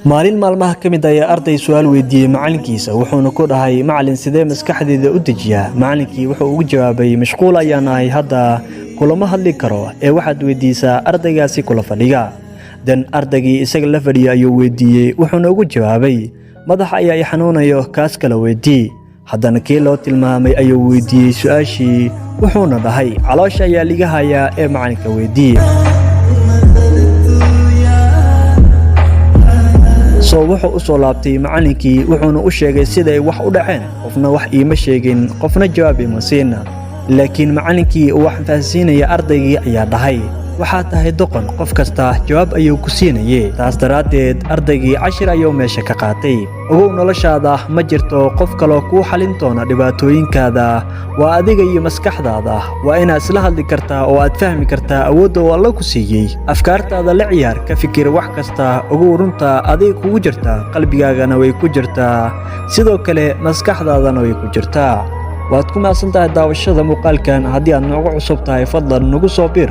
maalin maalmaha ka mid ayaa arday su'aal weydiiyay macalinkiisa wuxuuna ku dhahay macalin sidee maskaxdeeda u dejiyaa macalinkii wuxuu ugu jawaabay mashquul ayaan ahay hadda kulama hadli karo ee waxaad weydiisaa ardaygaasi kula fadhiga dan ardaygii isaga la fadhiya ayuu weydiiyey wuxuuna ugu jawaabay madax ayaa i xanuunayo kaas kala weydii haddana kii loo tilmaamay ayuu weydiiyey su'aashii wuxuuna dhahay caloosha ayaa liga hayaa ee macalinka weydii wuxuu u soo laabtay macalinkii wuxuuna u sheegay sida ay wax u dhaceen qofna wax iima sheegin qofna jawaab ima siina laakiin macalinkii uu wax faahfaahinaya ardaygii ayaa dhahay waxaad tahay doqon qof kasta jawaab ayuu ku siinayay taas daraaddeed ardaygii cashir ayuu meesha ka qaatay ogow noloshaada ma jirto qof kaloo kuu xalin doona dhibaatooyinkaada waa adiga iyo maskaxdaada waa inaad isla hadli kartaa oo aad fahmi kartaa awoodda uu alla ku siiyey afkaartaada la ciyaar ka fikir wax kasta ogow runta adiga kugu jirta qalbigaagana way ku jirtaa sidoo kale maskaxdaadana way ku jirtaa waad ku mahadsantahay daawashada muuqaalkan haddii aad noogu cusub tahay fadlan nagu soo bir